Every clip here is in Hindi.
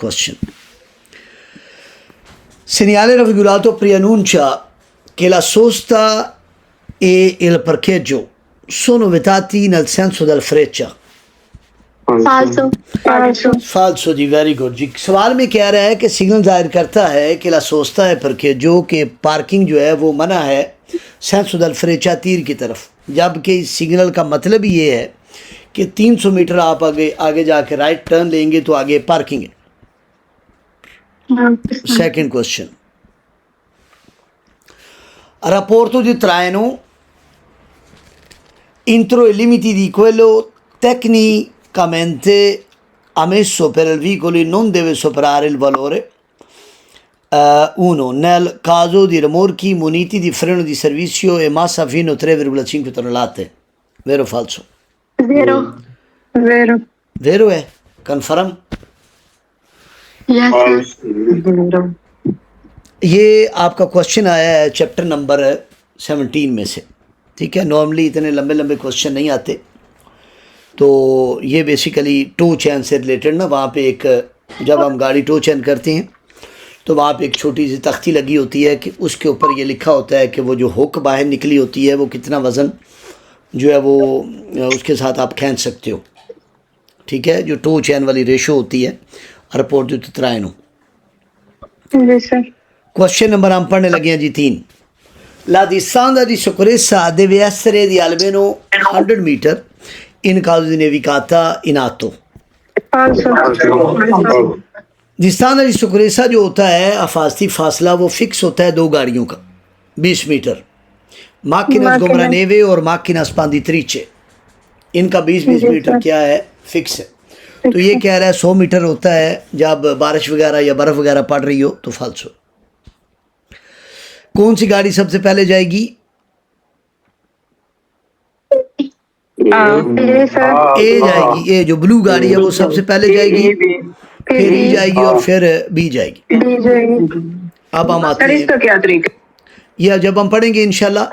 question. Segnale raffigurato preannuncia che la sosta e il parcheggio sono vietati nel senso della freccia. falso, falso, फाल्सो जी, वेरी गुड जी। सवाल में कह रहा है कि सिग्नल जाहिर करता है कि ला सोस्ता है parcheggio कि पार्किंग जो है वो मना है सेंसो दल फ्रेचा तीर की तरफ, जबकि इस सिग्नल का मतलब ये है कि 300 मीटर आप आगे जाके राइट टर्न लेंगे तो आगे पार्किंग है। Second question. Rapporto di traino entro i limiti di quello tecnicamente ammesso per il veicolo non deve superare il valore 1 nel caso di rimorchi muniti di freno di servizio e massa fino a 3,5 tonnellate. Vero o falso? vero, vero, Vero è? Conferm? yes sir, vero, ये आपका क्वेश्चन आया है चैप्टर नंबर 17 में से, ठीक है। नॉर्मली इतने लंबे लंबे क्वेश्चन नहीं आते, तो ये बेसिकली टो चैन से रिलेटेड ना, वहाँ पे एक जब हम गाड़ी टो चैन करते हैं तो वहाँ पे एक छोटी सी तख्ती लगी होती है कि उसके ऊपर ये लिखा होता है कि वो जो हुक बाहर निकली होती है वो कितना वज़न जो है वो उसके साथ आप खींच सकते हो, ठीक है। जो टो चैन वाली रेशो होती है रिपोर्ट जो त्रायनो। yes sir, Question number हम पढ़ने लगे हैं जी 3. La distanza di sicurezza deve essere di almeno 100 meter in caso di nevicata in atto. falso, falso, Distanza di sicurezza जो होता है अफास्ती फासला वो फिक्स होता है दो गाड़ियों का 20 मीटर। Macchina sgombra neve और macchina spanditrice, इनका 20-20 मीटर क्या है, फिक्स है। तो ये कह रहा है 100 मीटर होता है जब बारिश वगैरह या बर्फ़ वगैरह पड़ रही हो तो फाल्सो। कौन सी गाड़ी सबसे पहले जाएगी? ए सर, ए जाएगी, ए जो ब्लू गाड़ी है वो सबसे पहले जाएगी, फिर ई जाएगी और फिर बी जाएगी। डी जाएगी। अब हम आते सर हैं, इसका क्या तरीका? या जब हम पढ़ेंगे इंशाल्लाह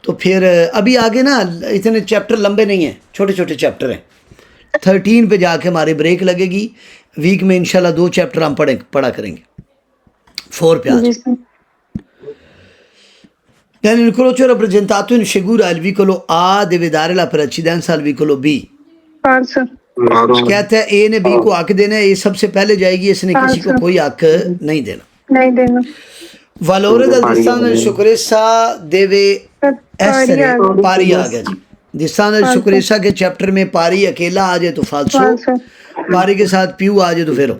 तो फिर अभी आगे ना इतने चैप्टर लंबे नहीं हैं, छोटे छोटे चैप्टर हैं। 13 पे जाके हमारी ब्रेक लगेगी, वीक में इंशाल्लाह 2 चैप्टर हम पढ़ा करेंगे। 4 पे आज जी sir, Nell'incrocio rappresentato in figura il vicolo A deve dare la precedenza al vicolo B. falso, कहते हैं ए ने बी को हक देना है, ये सबसे पहले जाएगी, इसने किसी को कोई हक नहीं देना। नहीं देना। Valore del distante di sicurezza deve essere pari आ गया जी। distante di sicurezza के चैप्टर में पारी अकेला आ जाए तो फाल्सो, falso, पारी के साथ पीयू आ जाए तो फिर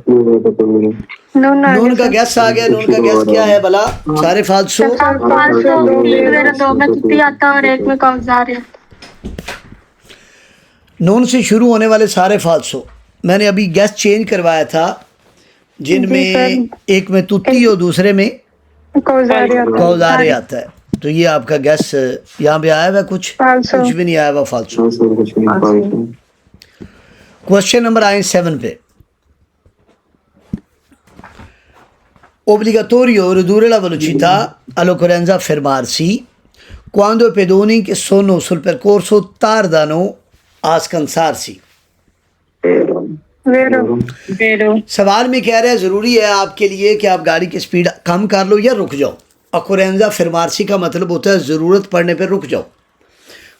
नून आ नून का गया गैस आ गया। नून का गैस क्या है भला? सारे फाल्सो। सर, falso, मेरा 2 में कितनी आता है और 1 में कौन-सा है? नून से शुरू होने वाले सारे फाल्सो। मैंने अभी गैस चेंज करवाया था, जिनमें एक में तुत्ती और दूसरे में कौजारे आता है। तो ये आपका गैस यहाँ पे आया हुआ है, कुछ भी नहीं आया हुआ फाल्सो। क्वेश्चन नंबर आए 7 पे। Obbligatorio ridurre la velocità all'occorrenza fermarsi quando i pedoni che sono sul percorso tardano a scansarsi. वेरो, वेरो, सवाल में कह रहा है ज़रूरी है आपके लिए कि आप गाड़ी की स्पीड कम कर लो या रुक जाओ। occorrenza fermarsi का मतलब होता है ज़रूरत पड़ने पर रुक जाओ।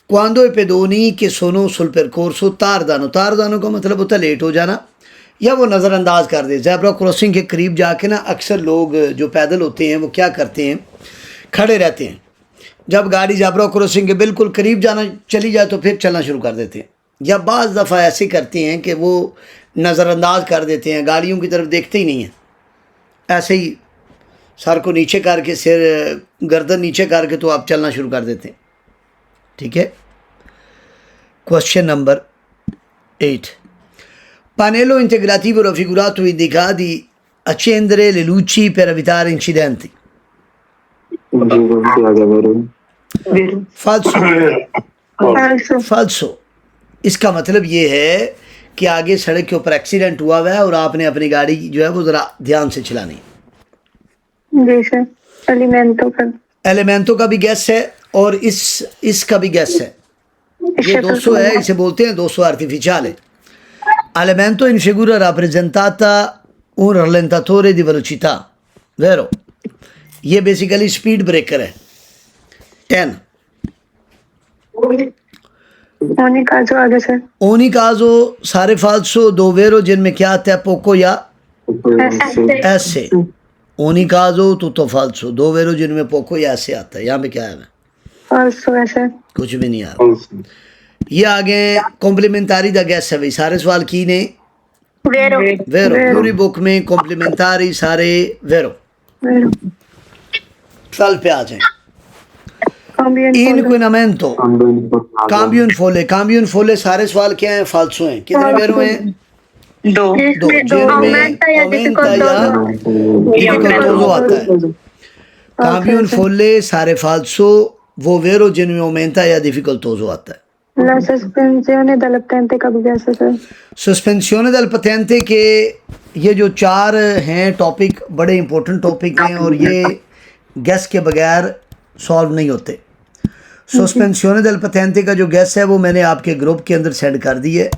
quando i pedoni che sono sul percorso tardano, tardano का मतलब होता है लेट हो जाना या वो नज़रअंदाज कर दे। ज़ेब्रा क्रॉसिंग के करीब जाके ना अक्सर लोग जो पैदल होते हैं वो क्या करते हैं, खड़े रहते हैं। जब गाड़ी ज़ेब्रा क्रॉसिंग के बिल्कुल करीब जाना चली जाए तो फिर चलना शुरू कर देते हैं, या बाज़ दफ़ा ऐसे करते हैं कि वो नज़रअंदाज कर देते हैं, गाड़ियों की तरफ देखते ही नहीं हैं, ऐसे ही सर को नीचे करके, सिर गर्दन नीचे करके तो आप चलना शुरू कर देते हैं, ठीक है। Question number 8। Pannello integrativo raffigurato indica di accendere le luci per evitare incidenti. फाल्सो, falso, फाल्सो। इसका मतलब ये है कि आगे सड़क के ऊपर एक्सीडेंट हुआ हुआ है और आपने अपनी गाड़ी जो है वो ज़रा ध्यान से चलानी है। जी सर, एलिमेंटो का भी गैस है और इसका भी गैस है। ये 200 है, इसे बोलते हैं 200 artificiale. Elemento in figura rappresentata un rallentatore di velocità, vero? ये बेसिकली स्पीड ब्रेकर है 10. ogni caso आगे सर ogni caso सारे falso दो vero जिनमें क्या आता है poco या ऐसे. ogni caso tutto falso दो vero जिनमें poco या ऐसे आता है. यहाँ पे क्या है falso है सर कुछ भी नहीं आ रहा. ये आगे कॉम्प्लीमेंटारी दा गैस है भाई. सारे सवाल की ने vero वेरो. पूरी बुक में कॉम्प्लीमेंटारी सारे वेरो. vero साल पे आ जाए. cambio in इनक्विनामेंटो काम्बियन फोले सारे सवाल क्या हैं फाल्सो हैं. कितने वेरो हैं दो दो. इसमें दो जिनमें aumenta या aumenta या difficoltoso difficoltoso आता है. काम्बियन फोले सारे फाल्सो वो वेरो जिनमें aumenta या difficoltoso आता है. la sospensione della patente का भी कैसे सर सस्पेंसिone del patente के ये जो चार हैं टॉपिक बड़े इंपॉर्टेंट टॉपिक हैं और ये गैस के बगैर सॉल्व नहीं होते. सस्पेंसिone del patente का जो गैस है वो मैंने आपके ग्रुप के अंदर सेंड कर दी है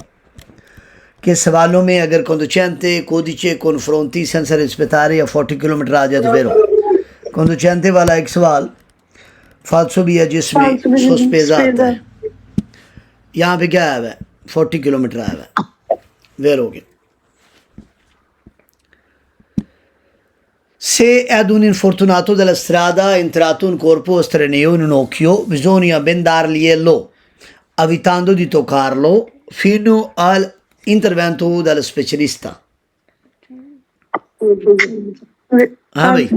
कि सवालों में अगर conducente codice confronti senza rispettare या 40 किलोमीटर आ जाए तो वेरो. conducente वाला एक सवाल फाल्सो भी है जिसमें सोस्पेजा आता है. यहाँ पे क्या आया हुआ है 40 किलोमीटर आया हुआ है वेर हो गया. Se ad un infortunato della strada è entrato un corpo estraneo in un occhio, bisogna bendarglielo, evitando di toccarlo fino all'intervento del specialista. हाँ भाई.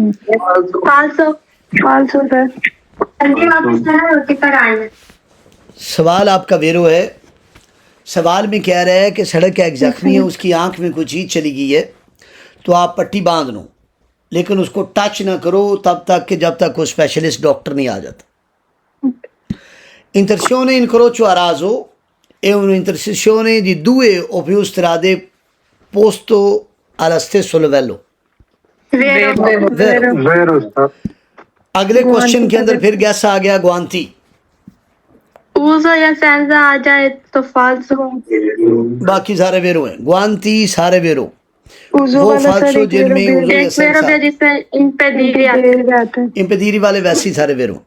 falso falso सर सवाल आपका वेरो है. सवाल में कह रहा है कि सड़क एक जख्मी है, उसकी आंख में कोई चीज़ चली गई है तो आप पट्टी बांध लो, लेकिन उसको टच ना करो तब तक कि जब तक कोई स्पेशलिस्ट डॉक्टर नहीं आ जाता. Intersezione incrocio a raso è un'intersezione di due o più strade posto allo stesso livello. vero Vero. Vero sta. अगले क्वेश्चन के अंदर फिर गैस आ गया ग्वांती. uso या senza आ जाए तो falso बाकी सारे वेरो हैं. ग्वांती सारे वेरो. uso वो वाला सर फाल्सो एक जिनमें uso या एक vero senza. भी जिसमें impedire आता है impedire वाले वैसे ही सारे वेरो.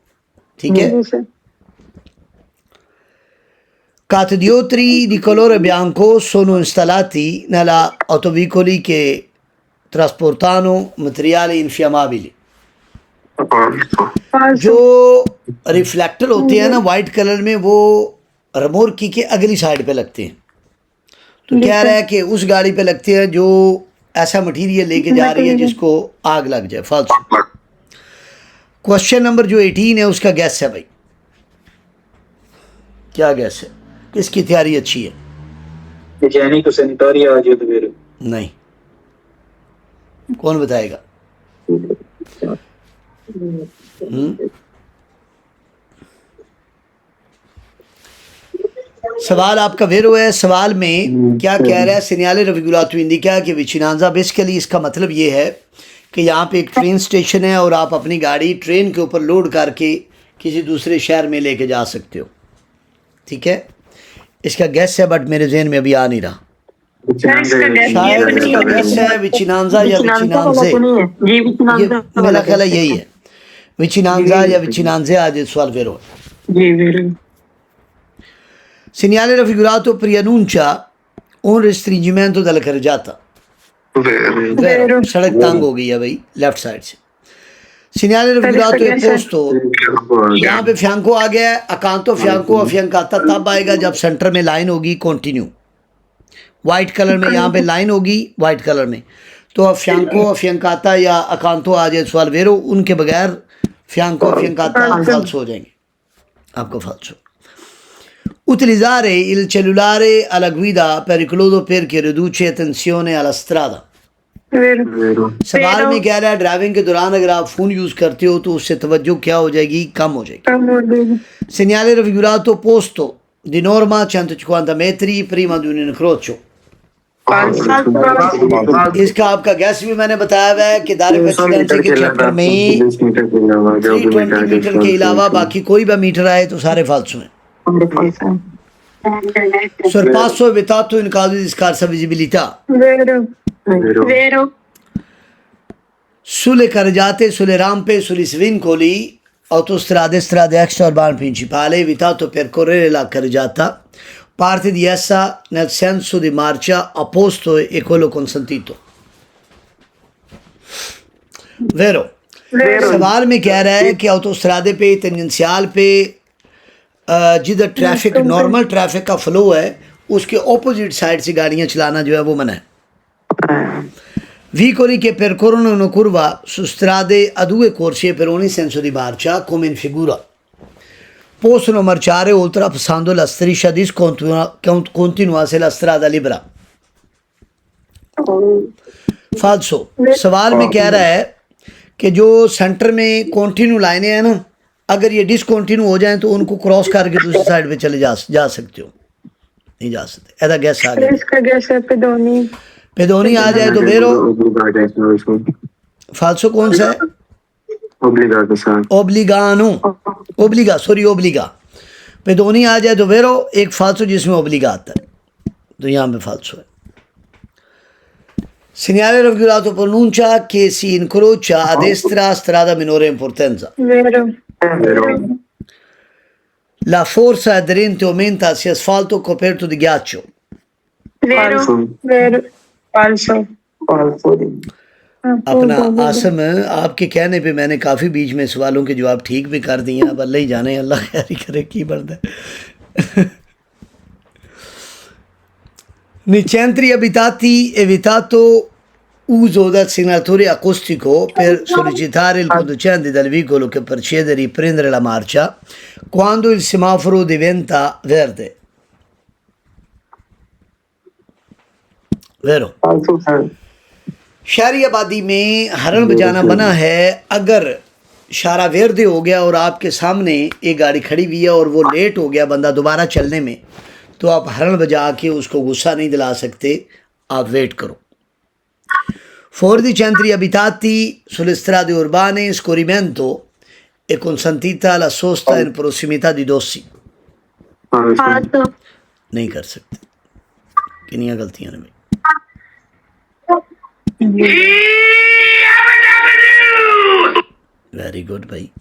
ठीक है. जी sir Catadiotri di colore bianco sono installati nella autoveicoli che trasportano materiali infiammabili. Falso. जो रिफ्लेक्टर होते हैं ना वाइट कलर में वो रमोर्की के अगली साइड पे लगते हैं. तो कह रहा है कि उस गाड़ी पे लगते हैं जो ऐसा मटेरियल लेके जा रही है जिसको आग लग जाए. फाल्सो. क्वेश्चन नंबर जो 18 है उसका गैस है भाई. क्या गैस है? किसकी तैयारी अच्छी है? Igienico sanitaria agio vero. नहीं. कौन बताएगा? सवाल आपका वेरो है. सवाल में क्या कह रहा है? सिग्नale regolato indica कि विचिनांजा. बेसिकली इसका मतलब ये है कि यहाँ पे एक ट्रेन स्टेशन है और आप अपनी गाड़ी ट्रेन के ऊपर लोड करके किसी दूसरे शहर में लेके जा सकते हो. ठीक है. इसका गैस है बट मेरे जहन में अभी आ नहीं रहा. शायद इसका गैस है विचिनांजा या विचिनांजे. ये मेरा ख्याल है यही है. विचिनांजा या विचिनांजे आज सवाल वेरो. जी vero. Segnale raffigurato preannuncia un restringimento della carreggiata. Vero. Vero. सड़क तंग हो गई है भाई लेफ्ट साइड से. Segnale raffigurato è posto. यहाँ पे fianco आ गया है. accanto fianco affiancata तब आएगा जब सेंटर में लाइन होगी कंटिन्यू. वाइट कलर में यहाँ पे लाइन होगी वाइट कलर में. तो अब fianco affiancata या accanto आ जाए सवाल वेरो. उनके बगैर fianco affiancata falso हो जाएंगे. आपको falso. Utilizzare il cellulare alla guida pericoloso perché riduce tensione alla strada. vero Vero. सवाल में कह रहा है ड्राइविंग के दौरान अगर आप फोन यूज करते हो तो उससे तवज्जो क्या हो जाएगी? कम हो जाएगी. कम हो गई Segnale raffigurato posto di norma 150 metri prima di un incrocio. इसका आपका गैस भी मैंने बताया हुआ है कि दायरे प्रेसिडेंसी के चैप्टर में 20 मीटर के अलावा 320 मीटर के अलावा बाकी कोई भी मीटर आए तो सारे फाल्सो हैं. Sorpasso evitato in caso di scarsa visibilità. vero Vero. vero sulle carreggiate, sulle rampe, sugli svincoli, autostrade, strade extraurbane principali, evitato percorrere la carreggiata, parte di essa nel senso di marcia opposto e quello consentito. Vero? सवाल में कह रहा है कि ऑटोस्ट्रादे पे टेंजेंशियल पे जिधर ट्रैफिक नॉर्मल ट्रैफिक का फ्लो है उसके ऑपोजिट साइड से गाड़ियां चलाना जो है वो मना है. Vicoli che percorrono una curva su strade a due corsie per ogni senso di marcia, come in figura, possono marciare oltrepassando la striscia discontinua se la strada è libera. Falso. सवाल में कह रहा है कि जो सेंटर में कॉन्टिन्यू लाइनें हैं ना, अगर ये डिसकॉन्टिन्यू हो जाएं तो उनको क्रॉस करके दूसरी साइड पे चले जा सकते हो. नहीं जा सकते. ऐसा गैस आ गया. इसका गैस है पेदोनी. पेदोनी आ जाए तो वेरो. फाल्सो कौन सा है? Obbligato, sa. ओब्लिगानो. ओब्लिगा, सॉरी ओब्लिगा. पेदोनी आ जाए तो वेरो. एक फाल्सो जिसमें ओब्लिगा आता है, तो यहाँ पे फाल्सो है. Segnale raffigurato pronuncia che si incrocia a destra strada minore importanza. Vero. Vero. La forza aderente aumenta sia asfalto coperto di ghiaccio. Vero. Falso. Vero. Falso. Falso. अपना आसम आपके कहने पे मैंने काफ़ी बीच में सवालों के जवाब ठीक भी कर दिए. अब अल्लाह ही जाने, अल्लाह खैर करे की बनता है. Nei centri abitati evitato uso del segnatore acustico per sollecitare il conducente del veicolo che procede a riprendere la marcia quando il semaforo diventa verde. Vero? Falso, sa. शहरी आबादी में हरन बजाना मना है. अगर इशारा वेर्दे हो गया और आपके सामने एक गाड़ी खड़ी हुई है और वो लेट हो गया बंदा दोबारा चलने में, तो आप हरन बजा के उसको गुस्सा नहीं दिला सकते. आप वेट करो. Fuori di centri abitati, sulle strade urbane, scorrimento è consentita la sosta in prossimità di dossi. Falso. Falso. नहीं कर सकते. कितनी गलतियां ने भाई. वेरी गुड भाई.